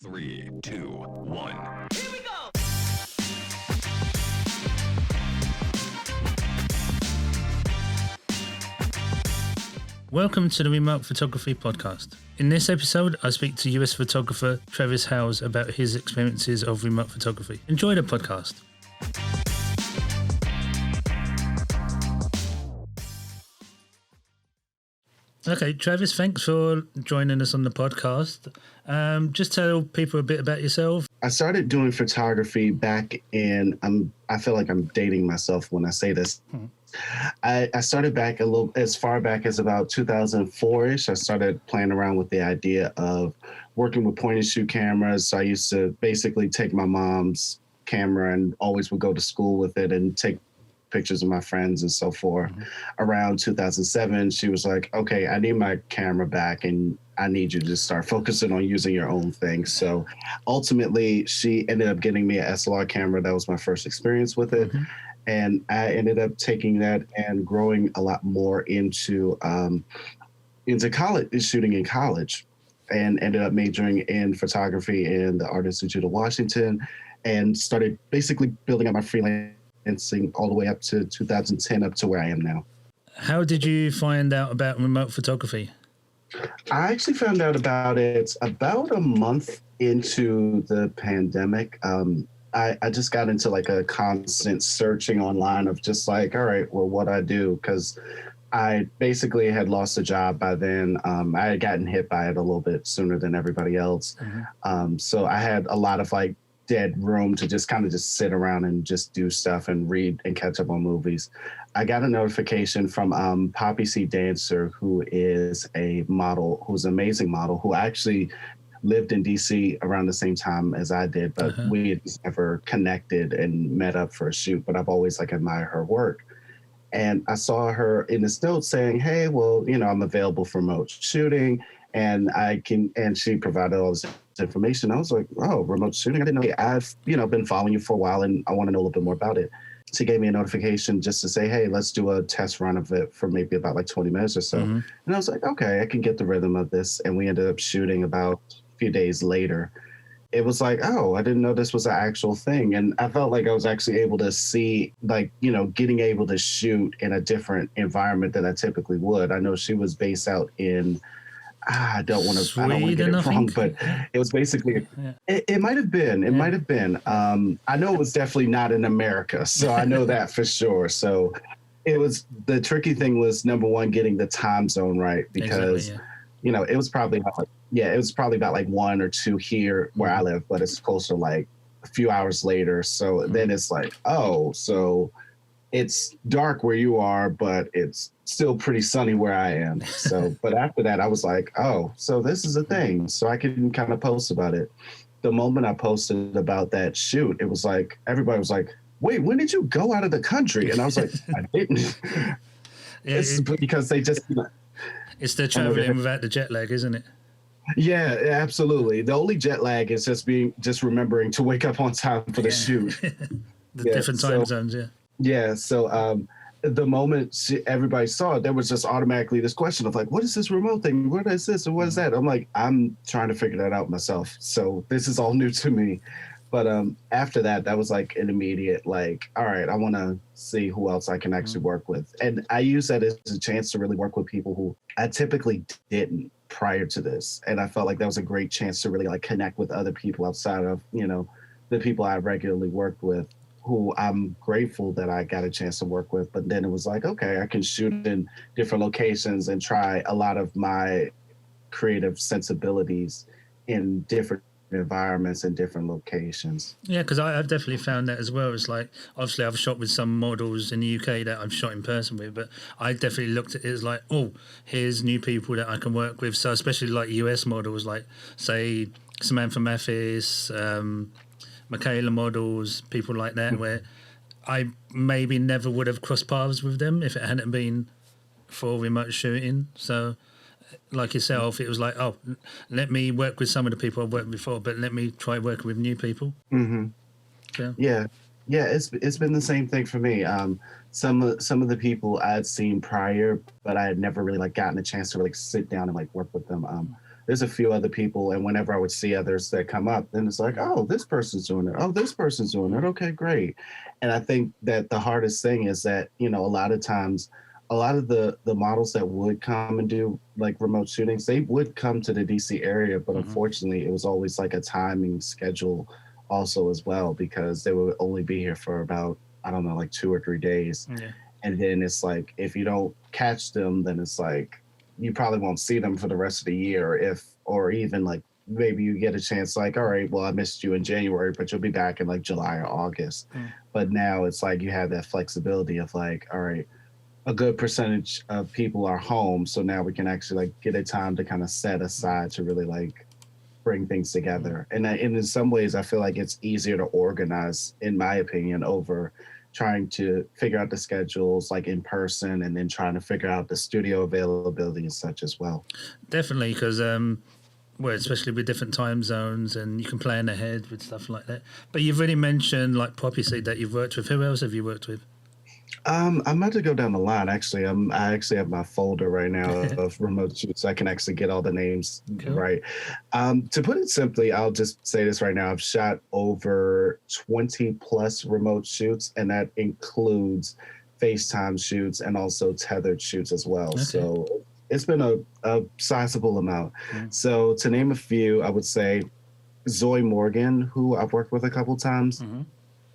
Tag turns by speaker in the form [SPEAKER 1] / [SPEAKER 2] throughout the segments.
[SPEAKER 1] 3, 2, 1.
[SPEAKER 2] Here we go!
[SPEAKER 3] Welcome to the Remote Photography Podcast. In this episode, I speak to US photographer Travis Houze about his experiences of remote photography. Enjoy the podcast. Okay, Travis, thanks for joining us on the podcast. Just tell people a bit about yourself.
[SPEAKER 4] I started doing photography back in, I feel like I'm dating myself when I say this. I started back a little, as far back as about 2004-ish. I started playing around with the idea of working with point and shoot cameras. So I used to basically take my mom's camera and always would go to school with it and take pictures of my friends and so forth. Around 2007, she was like, okay, I need my camera back and I need you to just start focusing on using your own thing. So ultimately, she ended up getting me an SLR camera. That was my first experience with it. And I ended up taking that and growing a lot more into college, shooting in college, and ended up majoring in photography in the Art Institute of Washington, and started basically building up my freelancing all the way up to 2010, up to where I am now. How
[SPEAKER 3] did you find out about remote photography?
[SPEAKER 4] I actually found out about it about a month into the pandemic. I just got into like a constant searching online of just like, all right, well, what I do, because I basically had lost a job by then. I had gotten hit by it a little bit sooner than everybody else. So I had a lot of like dead room to just kind of just sit around and just do stuff and read and catch up on movies. I got a notification from Poppy C. Dancer, who is a model, who's an amazing model, who actually lived in DC around the same time as I did, but we had never connected and met up for a shoot, but I've always like admired her work. And I saw her in this note saying, hey, well, you know, I'm available for remote shooting and and she provided all this information. I was like, oh, remote shooting? I didn't know. I've, been following you for a while and I want to know a little bit more about it. She gave me a notification just to say, hey, let's do a test run of it for maybe about like 20 minutes or so. And I was like, okay, I can get the rhythm of this. And we ended up shooting about few days later. It was like, oh, I didn't know this was an actual thing. And I felt like I was actually able to see, like, getting able to shoot in a different environment than I typically would. I know she was based out in, I don't want to get it wrong, but it was basically, it might have been, might have been. I know it was definitely not in America. So I know that for sure. So it was, the tricky thing was, number one, getting the time zone right, because it was probably about like 1 or 2 here where I live, but it's closer like a few hours later. So then it's like, oh, so it's dark where you are, but it's still pretty sunny where I am. So, but after that, I was like, oh, so this is a thing. So I can kind of post about it. The moment I posted about that shoot, it was like, everybody was like, wait, when did you go out of the country? And I was like, I didn't. It's because they just...
[SPEAKER 3] It's the traveling without the jet lag, isn't it?
[SPEAKER 4] Yeah, absolutely. The only jet lag is just remembering to wake up on time for the shoot.
[SPEAKER 3] Different time zones,
[SPEAKER 4] Yeah, so the moment everybody saw it, there was just automatically this question of like, what is this remote thing? What is this and what is that? I'm like, I'm trying to figure that out myself. So this is all new to me. But after that was like an immediate like, all right, I want to see who else I can actually work with. And I use that as a chance to really work with people who I typically didn't prior to this. And I felt like that was a great chance to really like connect with other people outside of, the people I regularly worked with, who I'm grateful that I got a chance to work with. But then it was like, okay, I can shoot in different locations and try a lot of my creative sensibilities in different environments and different locations.
[SPEAKER 3] Yeah, because I've definitely found that as well. It's like, obviously I've shot with some models in the UK that I've shot in person with, but I definitely looked at it as like, oh, here's new people that I can work with. So especially like US models, like say Samantha Matthias, Michaela models, people like that, where I maybe never would have crossed paths with them if it hadn't been for remote shooting. So like yourself, it was like, oh, let me work with some of the people I've worked with before, but let me try working with new people. Yeah,
[SPEAKER 4] it's been the same thing for me. Some of the people I had seen prior, but I had never really like gotten a chance to like sit down and like work with them. there's a few other people, and whenever I would see others that come up, then it's like, oh, this person's doing it. Oh, this person's doing it. Okay, great. And I think that the hardest thing is that, you know, a lot of times, a lot of the models that would come and do like remote shootings, they would come to the DC area, but unfortunately, it was always like a timing schedule also as well, because they would only be here for about, I don't know, like 2 or 3 days.
[SPEAKER 3] Yeah.
[SPEAKER 4] And then it's like, if you don't catch them, then it's like, you probably won't see them for the rest of the year, or even like maybe you get a chance like, all right, well, I missed you in January, but you'll be back in like July or August. But now it's like you have that flexibility of like, all right, a good percentage of people are home, so now we can actually like get a time to kind of set aside to really like bring things together. And in some ways, I feel like it's easier to organize, in my opinion, over trying to figure out the schedules like in person, and then trying to figure out the studio availability and such as well.
[SPEAKER 3] Definitely, because well, especially with different time zones, and you can plan ahead with stuff like that. But you've already mentioned like Poppy Seed that you've worked with. Who else have you worked with?
[SPEAKER 4] I'm about to go down the line. Actually, I actually have my folder right now of remote shoots, so I can actually get all the names right. To put it simply, I'll just say this right now: I've shot over 20 plus remote shoots, and that includes FaceTime shoots and also tethered shoots as well. So it's been a sizable amount. So to name a few, I would say Zoe Morgan, who I've worked with a couple times.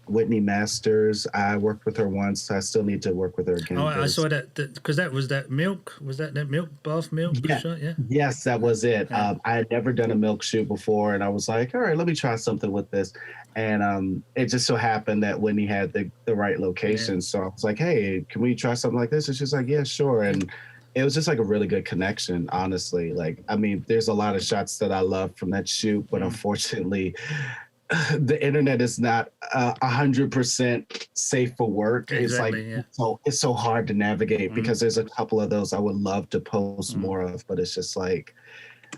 [SPEAKER 4] Whitney Masters, I worked with her once. I still need to work with her again.
[SPEAKER 3] Oh, I saw that because that was that milk. Was that milk bath milk?
[SPEAKER 4] Yeah.
[SPEAKER 3] Shot? Yeah.
[SPEAKER 4] Yes, that was it. I had never done a milk shoot before, and I was like, all right, let me try something with this. And it just so happened that Whitney had the right location, so I was like, hey, can we try something like this? And she's like, yeah, sure. And it was just like a really good connection, honestly. Like, I mean, there's a lot of shots that I love from that shoot, but unfortunately, the internet is not 100% safe for work.
[SPEAKER 3] Exactly,
[SPEAKER 4] it's like it's so hard to navigate, because there's a couple of those I would love to post more of, but it's just like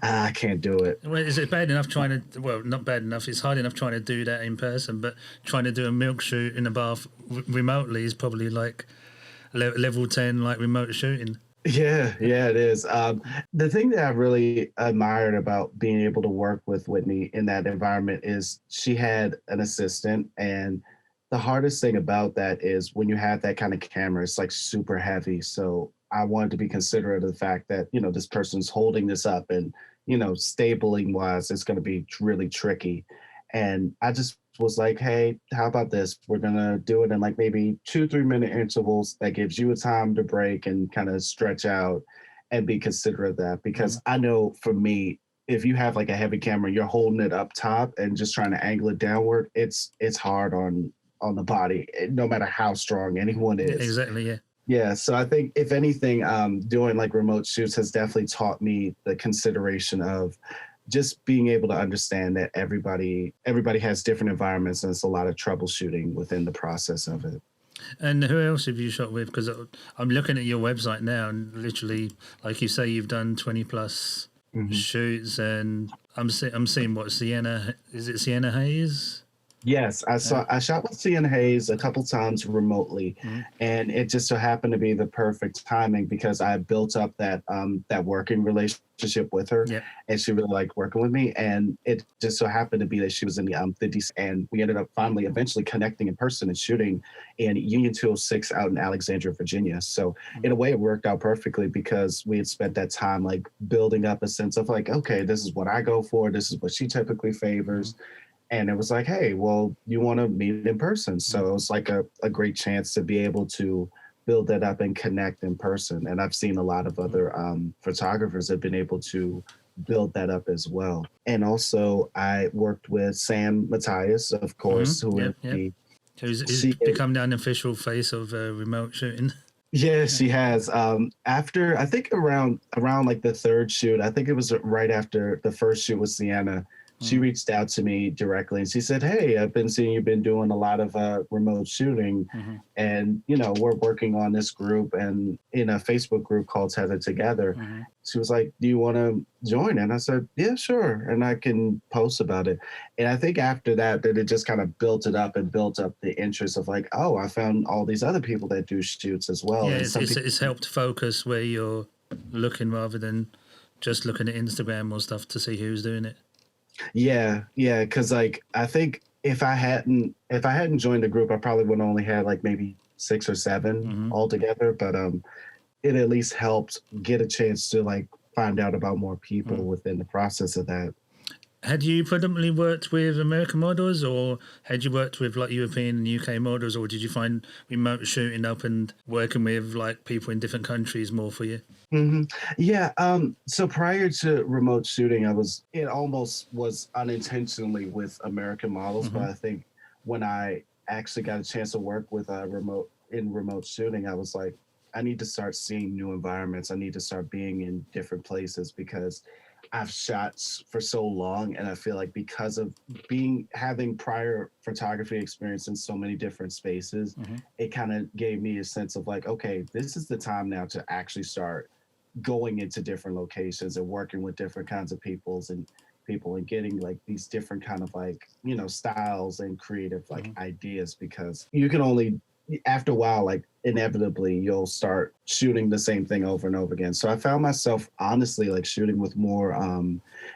[SPEAKER 4] I can't do it.
[SPEAKER 3] Well, is it bad enough trying to? Well, not bad enough. It's hard enough trying to do that in person, but trying to do a milk shoot in a bath remotely is probably like level 10, like remote shooting.
[SPEAKER 4] Yeah, it is. The thing that I really admired about being able to work with Whitney in that environment is she had an assistant, and the hardest thing about that is when you have that kind of camera, it's like super heavy. So I wanted to be considerate of the fact that, you know, this person's holding this up, and, you know, stabling wise, it's going to be really tricky. And I just was like, hey, how about this? We're going to do it in like maybe 2-3 minute intervals. That gives you a time to break and kind of stretch out and be considerate of that. Because I know for me, if you have like a heavy camera, you're holding it up top and just trying to angle it downward, it's hard on the body, no matter how strong anyone is.
[SPEAKER 3] Exactly, yeah.
[SPEAKER 4] Yeah, so I think if anything, doing like remote shoots has definitely taught me the consideration of just being able to understand that everybody has different environments, and it's a lot of troubleshooting within the process of it.
[SPEAKER 3] And who else have you shot with? Because I'm looking at your website now, and literally, like you say, you've done 20 plus shoots, and I'm seeing what Sienna Hayes?
[SPEAKER 4] Yes, I shot with Sienna Hayes a couple times remotely, and it just so happened to be the perfect timing, because I built up that working relationship with her, and she really liked working with me. And it just so happened to be that she was in the DC, and we ended up eventually connecting in person and shooting in Union 206 out in Alexandria, Virginia. So in a way, it worked out perfectly, because we had spent that time like building up a sense of like, okay, this is what I go for, this is what she typically favors. And it was like, hey, well, you want to meet in person. So it was like a great chance to be able to build that up and connect in person. And I've seen a lot of other photographers have been able to build that up as well. And also I worked with Matthias, of course,
[SPEAKER 3] who's become the unofficial face of remote shooting.
[SPEAKER 4] Yeah, she has. After, I think around like the third shoot, I think it was right after the first shoot with Sienna, she reached out to me directly, and she said, hey, I've been seeing you've been doing a lot of remote shooting, and, you know, we're working on this group and in a Facebook group called Tethered Together. She was like, do you want to join? And I said, yeah, sure. And I can post about it. And I think after that it just kind of built up the interest of like, oh, I found all these other people that do shoots as well.
[SPEAKER 3] Yeah,
[SPEAKER 4] and
[SPEAKER 3] it's helped focus where you're looking rather than just looking at Instagram or stuff to see who's doing it?
[SPEAKER 4] Yeah, yeah, because like I think if I hadn't joined the group, I probably would have only had like maybe 6 or 7
[SPEAKER 3] Hmm.
[SPEAKER 4] altogether. But it at least helped get a chance to like find out about more people within the process of that.
[SPEAKER 3] Had you predominantly worked with American models, or had you worked with like European and UK models, or did you find remote shooting up and working with like people in different countries more for you?
[SPEAKER 4] hmm Yeah. So prior to remote shooting, it almost was unintentionally with American models, but
[SPEAKER 3] Hmm.
[SPEAKER 4] I think when I actually got a chance to work with remote shooting, I was like, I need to start seeing new environments. I need to start being in different places because I've shot for so long, and I feel like because of being having prior photography experience in so many different spaces,
[SPEAKER 3] Hmm.
[SPEAKER 4] it kind of gave me a sense of like, okay, this is the time now to actually start going into different locations and working with different kinds of people and getting like these different kind of like styles and creative like
[SPEAKER 3] Hmm.
[SPEAKER 4] ideas, because you can only after a while like inevitably you'll start shooting the same thing over and over again. So I found myself honestly like shooting with more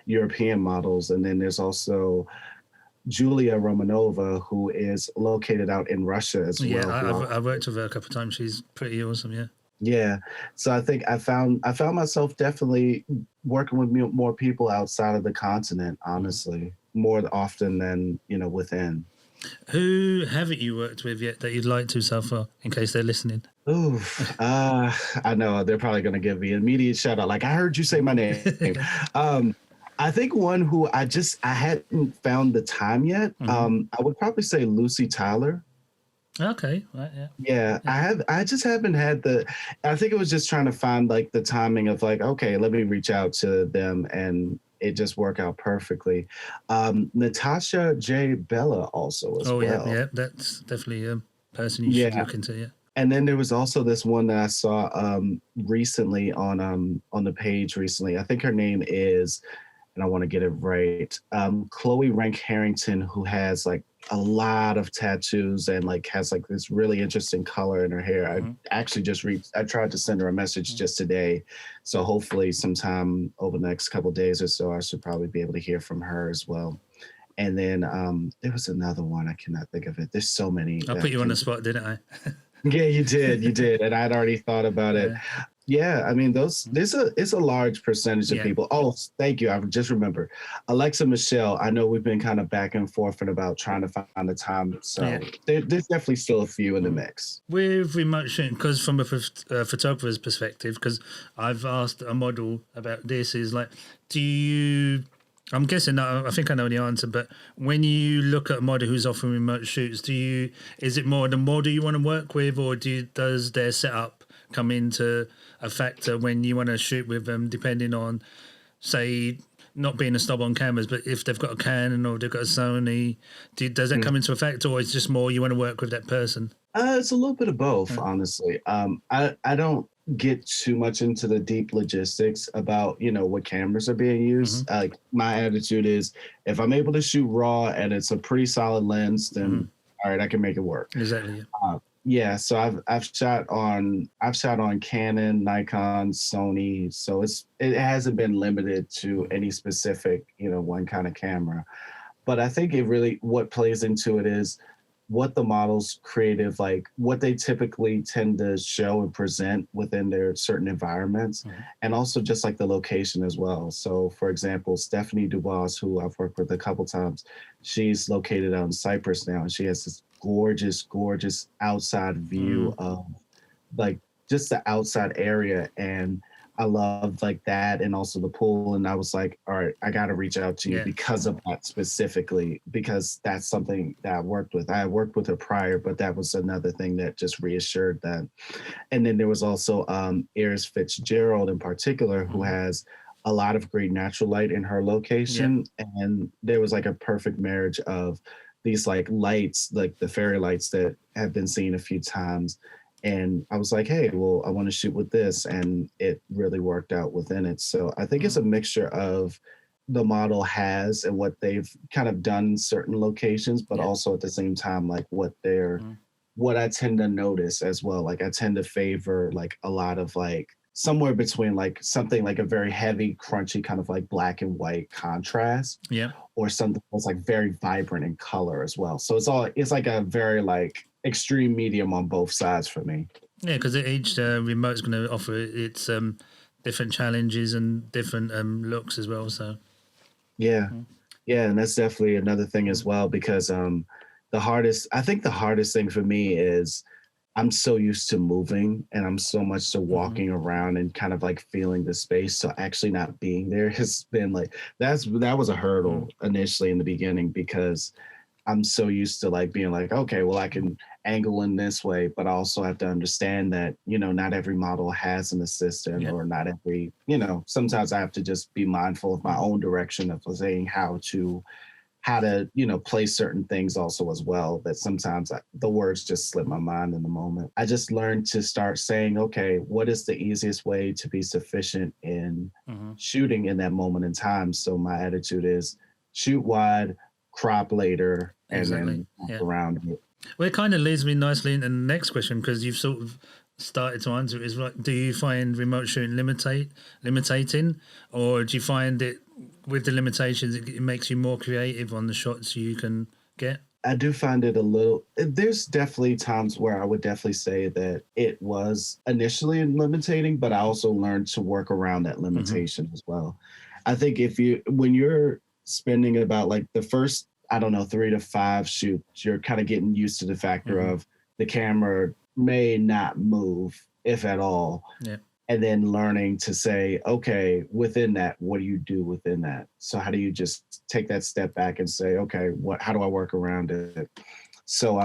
[SPEAKER 4] European models. And then there's also Julia Romanova, who is located out in Russia as
[SPEAKER 3] Yeah,
[SPEAKER 4] well, who
[SPEAKER 3] I've worked with her a couple of times. She's pretty awesome. Yeah.
[SPEAKER 4] yeah. So I think I found myself definitely working with more people outside of the continent, honestly, more often than, within.
[SPEAKER 3] Who haven't you worked with yet that you'd like to so far, in case they're listening?
[SPEAKER 4] Oof. I know they're probably gonna give me an immediate shout out. Like, I heard you say my name. Um, I think one who I hadn't found the time yet.
[SPEAKER 3] Hmm.
[SPEAKER 4] I would probably say Lucy Tyler.
[SPEAKER 3] Okay, right, yeah.
[SPEAKER 4] Yeah,
[SPEAKER 3] Yeah.
[SPEAKER 4] I just haven't had I think it was just trying to find like the timing of like, okay, let me reach out to them, and it just worked out perfectly. Natasha J. Bella also as
[SPEAKER 3] Oh, yeah,
[SPEAKER 4] well.
[SPEAKER 3] yeah. That's definitely a person you should
[SPEAKER 4] Yeah.
[SPEAKER 3] look into. Yeah.
[SPEAKER 4] And then there was also this one that I saw recently on the page recently. I think her name is, and I want to get it right. Chloe Rank Harrington, who has like a lot of tattoos and like has like this really interesting color in her hair. I
[SPEAKER 3] Hmm.
[SPEAKER 4] actually I tried to send her a message just today. So hopefully sometime over the next couple of days or so, I should probably be able to hear from her as well. And then there was another one. I cannot think of it. There's so many
[SPEAKER 3] I
[SPEAKER 4] that
[SPEAKER 3] put
[SPEAKER 4] I
[SPEAKER 3] you on the
[SPEAKER 4] can.
[SPEAKER 3] spot, didn't I?
[SPEAKER 4] Yeah, you did, and I'd already thought about it.
[SPEAKER 3] Yeah.
[SPEAKER 4] Yeah, I mean, it's a large percentage of
[SPEAKER 3] Yeah.
[SPEAKER 4] people. Oh, thank you. I just remember Alexa Michelle. I know we've been kind of back and forth and about trying to find the time. So
[SPEAKER 3] Yeah.
[SPEAKER 4] there's definitely still a few in the mix.
[SPEAKER 3] With remote shooting, because from a photographer's perspective, because I've asked a model about this, is like, do you? I'm guessing I think I know the answer, but when you look at a model who's offering remote shoots, is it more the model you want to work with, or does their setup come into a factor when you want to shoot with them, depending on, say, not being a snob on cameras, but if they've got a Canon or they've got a Sony, does that come into a factor, or it's just more you want to work with that person?
[SPEAKER 4] It's a little bit of both, honestly. I don't get too much into the deep logistics about what cameras are being used. Like my attitude is, if I'm able to shoot raw and it's a pretty solid lens, then all right, I can make it work.
[SPEAKER 3] Exactly. Yeah.
[SPEAKER 4] Yeah, so I've shot on Canon, Nikon, Sony, so it hasn't been limited to any specific one kind of camera. But I think it really what plays into it is what the model's creative, like what they typically tend to show and present within their certain environments, and also just like the location as well. So for example, Stephanie Dubois, who I've worked with a couple times, she's located out in Cyprus now, and she has this gorgeous outside view of like just the outside area. And I love like that, and also the pool. And I was like, all right, I got to reach out to you because of that specifically, because that's something that I worked with. I had worked with her prior, but that was another thing that just reassured that. And then there was also Iris Fitzgerald in particular, who has a lot of great natural light in her location. And there was like a perfect marriage of these like lights, like the fairy lights that have been seen a few times. And I was like, hey, well, I want to shoot with this. And it really worked out within it. So I think it's a mixture of the model has and what they've kind of done in certain locations, but also at the same time, like what I tend to notice as well. Like I tend to favor like a lot of like somewhere between like something like a very heavy, crunchy kind of like black and white contrast,
[SPEAKER 3] Yeah.
[SPEAKER 4] or something that's like very vibrant in color as well. So it's like a very like extreme medium on both sides for me.
[SPEAKER 3] Yeah, because each remote's going to offer its different challenges and different looks as well. So
[SPEAKER 4] Yeah. Yeah, and that's definitely another thing as well, because I think the hardest thing for me is I'm so used to moving and I'm so much to walking around and kind of like feeling the space. So actually not being there has been like that was a hurdle initially in the beginning, because I'm so used to like being like, okay, well, I can angle in this way, but I also have to understand that, not every model has an assistant, or not every, sometimes I have to just be mindful of my own direction of saying how to, place certain things also as well, that sometimes the words just slip my mind in the moment. I just learned to start saying, okay, what is the easiest way to be sufficient in shooting in that moment in time? So my attitude is shoot wide, crop later, and then around it.
[SPEAKER 3] Well, it kind of leads me nicely into the next question, because you've sort of started to answer it. Is like, do you find remote shooting limiting, or do you find it with the limitations it makes you more creative on the shots you can get?
[SPEAKER 4] I do find it a little, there's definitely times where I would definitely say that it was initially limiting, but I also learned to work around that limitation as well. I think when you're spending about like the first, I don't know, 3 to 5 shoots, you're kind of getting used to the factor of the camera may not move, if at all.
[SPEAKER 3] Yeah.
[SPEAKER 4] And then learning to say, okay, within that, what do you do within that? So how do you just take that step back and say, okay, how do I work around it? So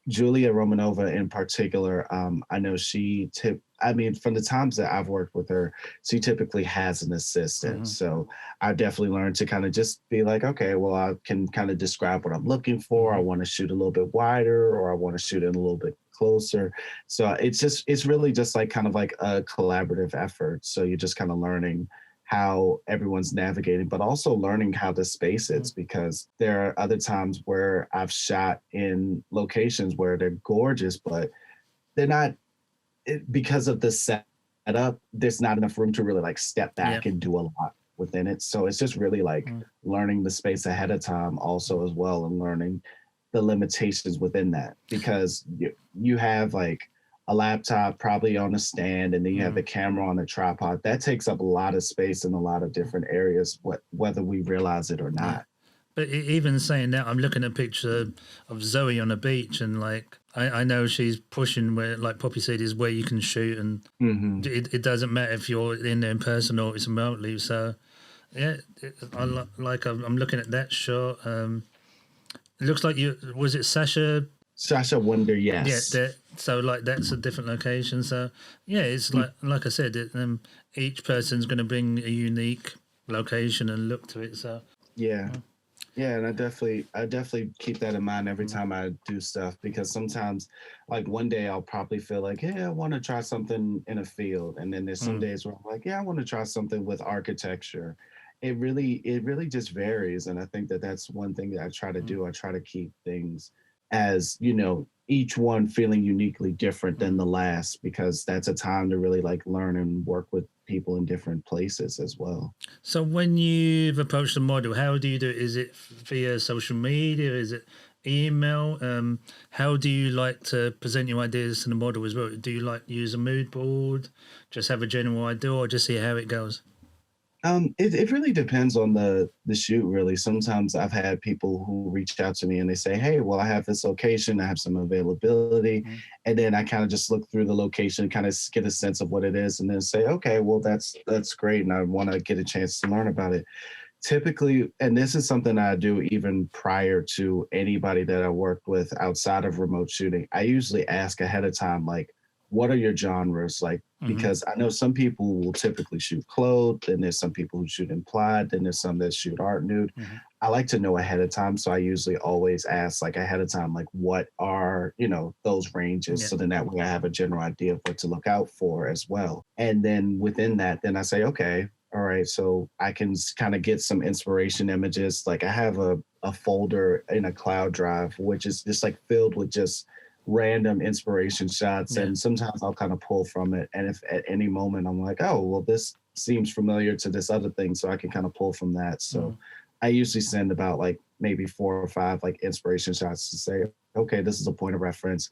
[SPEAKER 4] Julia Romanova in particular, I know from the times that I've worked with her, she typically has an assistant. So I definitely learned to kind of just be like, okay, well, I can kind of describe what I'm looking for. I want to shoot a little bit wider, or I want to shoot in a little bit closer. So it's really just like kind of like a collaborative effort. So you're just kind of learning how everyone's navigating, but also learning how the space is, because there are other times where I've shot in locations where they're gorgeous, but they're not, because of the setup, there's not enough room to really like step back and do a lot within it. So it's just really like learning the space ahead of time also as well, and learning the limitations within that, because you have like a laptop probably on a stand, and then you have the camera on a tripod. That takes up a lot of space in a lot of different areas, whether we realize it or not.
[SPEAKER 3] But even saying that, I'm looking at a picture of Zoe on a beach, and like I know she's pushing where, like Poppy said, is where you can shoot, and it doesn't matter if you're in there in person or it's remotely. So yeah, I'm looking at that shot. It looks like was it Sasha
[SPEAKER 4] Wonder, yes.
[SPEAKER 3] Yeah, so like that's a different location. So yeah, it's like I said, each person's going to bring a unique location and look to it. So
[SPEAKER 4] yeah, and I definitely keep that in mind every time I do stuff, because sometimes, like one day I'll probably feel like, hey, I want to try something in a field, and then there's some days where I'm like, yeah, I want to try something with architecture. It really just varies, and I think that's one thing that I try to do. I try to keep things as, each one feeling uniquely different than the last, because that's a time to really like learn and work with people in different places as well.
[SPEAKER 3] So when you've approached a model, how do you do it? Is it via social media? Is it email? How do you like to present your ideas to the model as well? Do you like use a mood board, just have a general idea, or just see how it goes?
[SPEAKER 4] It really depends on the shoot, really. Sometimes I've had people who reach out to me and they say, hey, well, I have this location, I have some availability. And then I kind of just look through the location, kind of get a sense of what it is, and then say, okay, well, that's great, and I want to get a chance to learn about it. Typically, and this is something I do even prior to anybody that I worked with outside of remote shooting, I usually ask ahead of time, like, what are your genres? Like, because I know some people will typically shoot clothed, and there's some people who shoot implied, then there's some that shoot art nude. I like to know ahead of time. So I usually always ask like ahead of time, like, what are, those ranges? So then that way I have a general idea of what to look out for as well. And then within that, then I say, okay, all right, so I can kind of get some inspiration images. Like I have a folder in a cloud drive, which is just like filled with just random inspiration shots, and sometimes I'll kind of pull from it. And if at any moment I'm like, oh, well, this seems familiar to this other thing, so I can kind of pull from that. So I usually send about like maybe 4 or 5 like inspiration shots to say, okay, this is a point of reference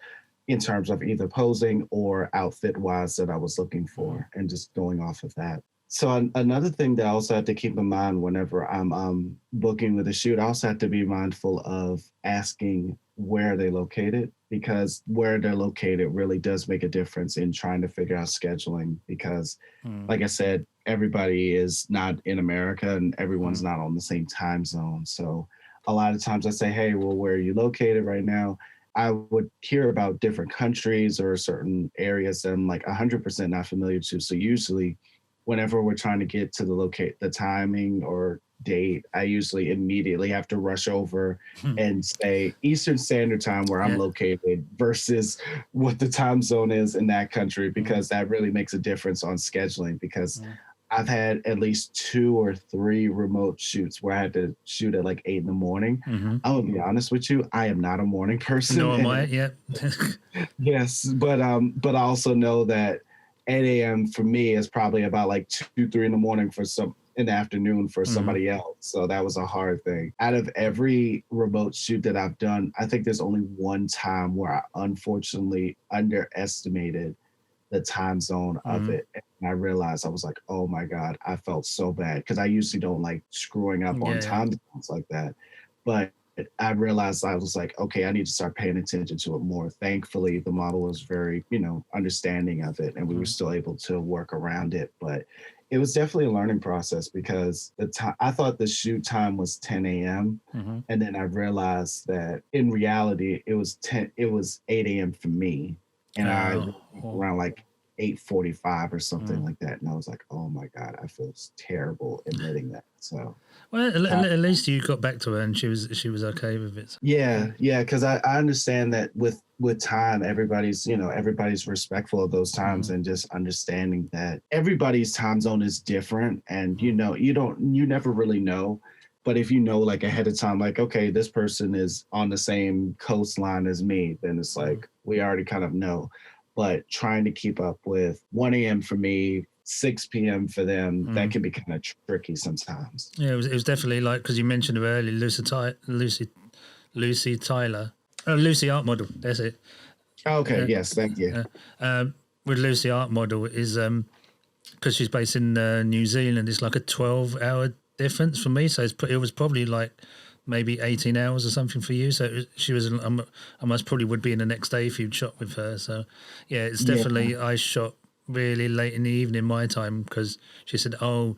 [SPEAKER 4] in terms of either posing or outfit wise that I was looking for, and just going off of that. So another thing that I also have to keep in mind whenever I'm booking with a shoot, I also have to be mindful of asking where they're located, because where they're located really does make a difference in trying to figure out scheduling. Because like I said, everybody is not in America and everyone's not on the same time zone. So a lot of times I say, hey, well, where are you located right now? I would hear about different countries or certain areas that I'm like 100% not familiar to. So usually whenever we're trying to get to the timing or date, I usually immediately have to rush over and say Eastern Standard Time where I'm located versus what the time zone is in that country, because that really makes a difference on scheduling. Because I've had at least 2 or 3 remote shoots where I had to shoot at like 8 in the morning. I'm gonna be honest with you, I am not a morning person.
[SPEAKER 3] No, am I? Yeah.
[SPEAKER 4] Yes, but I also know that 8 a.m. for me is probably about like 2, 3 in the morning in the afternoon for somebody else. So that was a hard thing. Out of every remote shoot that I've done, I think there's only one time where I unfortunately underestimated the time zone of it. And I realized, I was like, oh my God, I felt so bad, because I usually don't like screwing up on time zones like that. But I realized, I was like, okay, I need to start paying attention to it more. Thankfully, the model was very, understanding of it, and we were still able to work around it. But it was definitely a learning process, because I thought the shoot time was 10 a.m. And then I realized that in reality, it was 8 a.m. for me. And I around like 8:45 or something like that. And I was like, oh my God, I feel terrible admitting that. So,
[SPEAKER 3] well, at least you got back to her and she was okay with it.
[SPEAKER 4] Yeah, because I understand that with time, everybody's respectful of those times, and just understanding that everybody's time zone is different, and you never really know. But if you know like ahead of time, like, okay, this person is on the same coastline as me, then it's like we already kind of know. But trying to keep up with 1 a.m. for me, 6 p.m. for them, that can be kind of tricky sometimes.
[SPEAKER 3] Yeah, it was definitely like, because you mentioned her earlier, Lucy Tyler. Oh, Lucy Art Model, that's it.
[SPEAKER 4] Okay, yes, thank you.
[SPEAKER 3] With Lucy Art Model is, because she's based in New Zealand, it's like a 12-hour difference for me. So it was probably like maybe 18 hours or something for you. So she was, I must probably would be in the next day if you'd shot with her. So yeah, it's definitely, I shot really late in the evening my time, because she said, oh,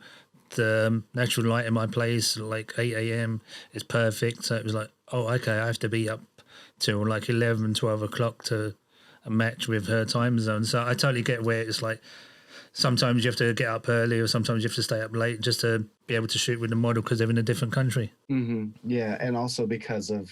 [SPEAKER 3] the natural light in my place, like 8 a.m. is perfect. So it was like, oh, okay, I have to be up till like 11, 12 o'clock to match with her time zone. So I totally get where it's like, sometimes you have to get up early, or sometimes you have to stay up late just to be able to shoot with the model because they're in a different country.
[SPEAKER 4] Yeah, and also because of,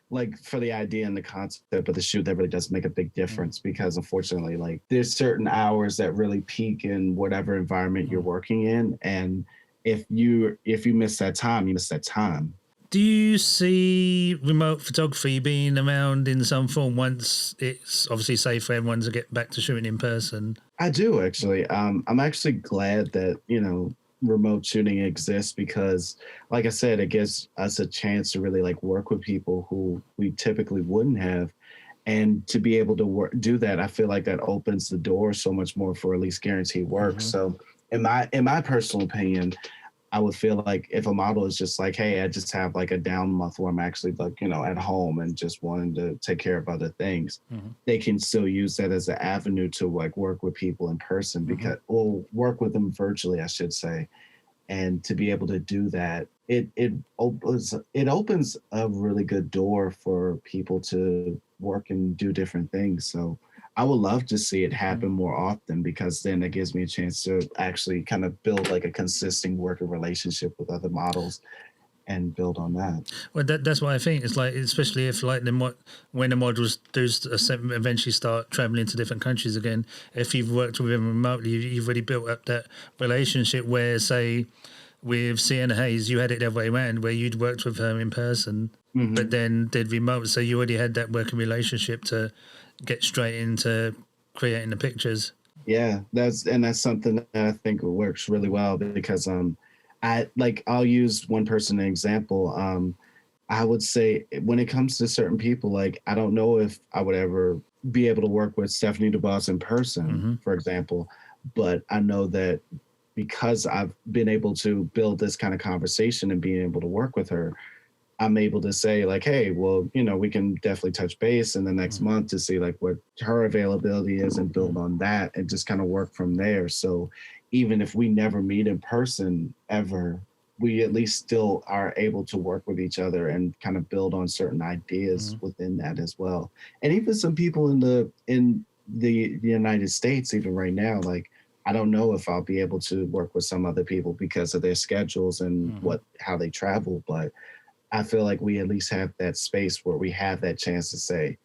[SPEAKER 4] like, for the idea and the concept of the shoot, that really does make a big difference, because unfortunately, like, there's certain hours that really peak in whatever environment you're working in, and if you miss that time, you miss that time.
[SPEAKER 3] Do you see remote photography being around in some form once it's obviously safe for everyone to get back to shooting in person?
[SPEAKER 4] I do, actually. I'm actually glad that, remote shooting exists, because, like I said, it gives us a chance to really like work with people who we typically wouldn't have. And to be able to do that, I feel like that opens the door so much more for at least guaranteed work. So in my personal opinion, I would feel like if a model is just like, hey, I just have like a down month where I'm actually like, at home and just wanting to take care of other things, they can still use that as an avenue to like work with people in person, because, or work with them virtually, I should say. And to be able to do that, it opens a really good door for people to work and do different things. So I would love to see it happen more often, because then it gives me a chance to actually kind of build like a consistent working relationship with other models and build on that.
[SPEAKER 3] Well, that's what I think. It's like, especially if like when the models do eventually start traveling to different countries again, if you've worked with them remotely, you've already built up that relationship where, say, with Sienna Hayes, you had it the other way around, where you'd worked with her in person but then did remote. So you already had that working relationship to get straight into creating the pictures.
[SPEAKER 4] Yeah, that's something that I think works really well because I'll use one person an example. I would say when it comes to certain people, like I don't know if I would ever be able to work with Stephanie DeBoss in person, for example, but I know that because I've been able to build this kind of conversation and being able to work with her, I'm able to say like, hey, well, we can definitely touch base in the next month to see like what her availability is and build on that and just kind of work from there. So even if we never meet in person ever, we at least still are able to work with each other and kind of build on certain ideas within that as well. And even some people in the United States, even right now, like I don't know if I'll be able to work with some other people because of their schedules and how they travel, but I feel like we at least have that space where we have that chance to say,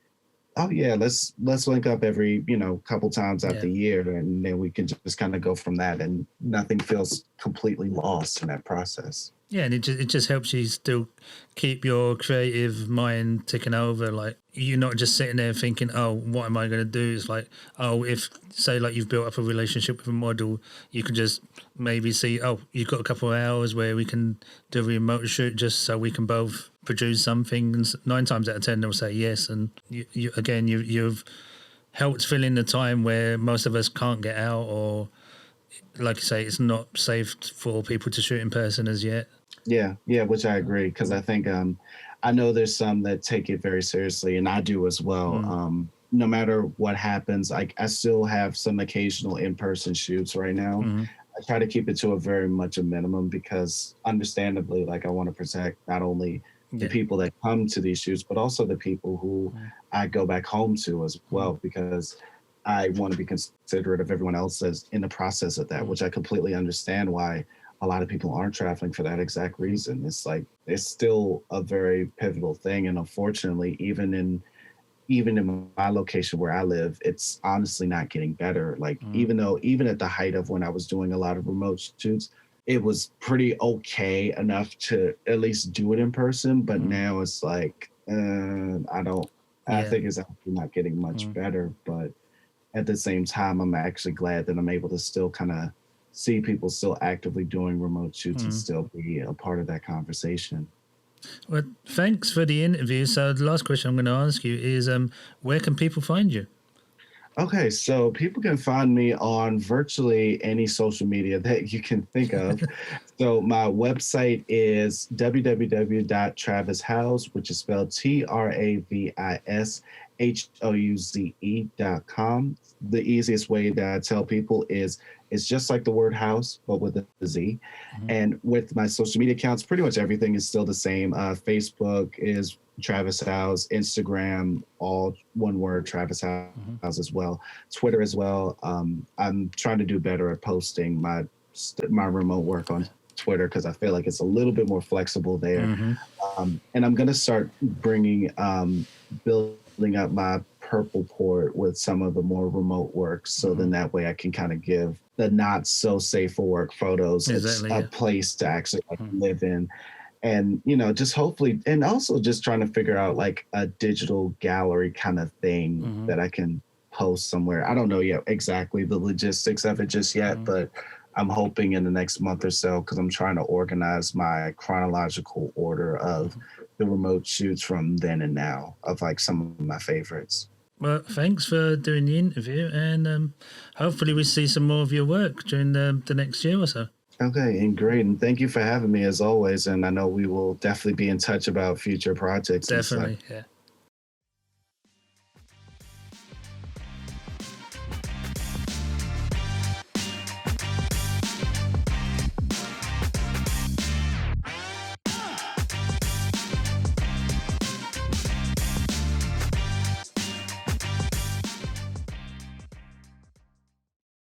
[SPEAKER 4] oh yeah, let's link up every, couple times out the year, and then we can just kind of go from that and nothing feels completely lost in that process.
[SPEAKER 3] Yeah, and it just helps you still keep your creative mind ticking over. Like you're not just sitting there thinking, "Oh, what am I going to do?" It's like, oh, if say like you've built up a relationship with a model, you can just maybe see, oh, you've got a couple of hours where we can do a remote shoot just so we can both produce something. And 9 times out of 10, they'll say yes. And you've helped fill in the time where most of us can't get out, or like you say, it's not safe for people to shoot in person as yet.
[SPEAKER 4] Yeah, which I agree, because I think I know there's some that take it very seriously, and I do as well. No matter what happens, I still have some occasional in-person shoots right now. I try to keep it to a very much a minimum because understandably, like I want to protect not only the people that come to these shoots, but also the people who I go back home to as well, because I want to be considerate of everyone else that's in the process of that, which I completely understand why a lot of people aren't traveling for that exact reason. It's like, it's still a very pivotal thing. And unfortunately, even in my location where I live, it's honestly not getting better. Like, even at the height of when I was doing a lot of remote shoots, it was pretty okay enough to at least do it in person. But now it's like, I think it's actually not getting much better. But at the same time, I'm actually glad that I'm able to still kind of see people still actively doing remote shoots and still be a part of that conversation.
[SPEAKER 3] Well, thanks for the interview. So the last question I'm going to ask you is, where can people find you?
[SPEAKER 4] Okay, so people can find me on virtually any social media that you can think of. So my website is www.travishouze, which is spelled TravisHouze.com. The easiest way that I tell people is it's just like the word house, but with a Z. And with my social media accounts, pretty much everything is still the same. Facebook is Travis Houze, Instagram, all one word, Travis Houze as well. Twitter as well. I'm trying to do better at posting my remote work on Twitter because I feel like it's a little bit more flexible there. And I'm going to start building up my purple port with some of the more remote work. So then that way I can kind of give the not so safe for work photos a place to actually live in. And, just hopefully, and also just trying to figure out like a digital gallery kind of thing that I can post somewhere. I don't know yet exactly the logistics of it just yet, but I'm hoping in the next month or so, because I'm trying to organize my chronological order of the remote shoots from then and now of like some of my favorites.
[SPEAKER 3] Well, thanks for doing the interview, and hopefully we see some more of your work during the next year or so.
[SPEAKER 4] Okay, and great. And thank you for having me as always. And I know we will definitely be in touch about future projects.
[SPEAKER 3] Definitely, yeah.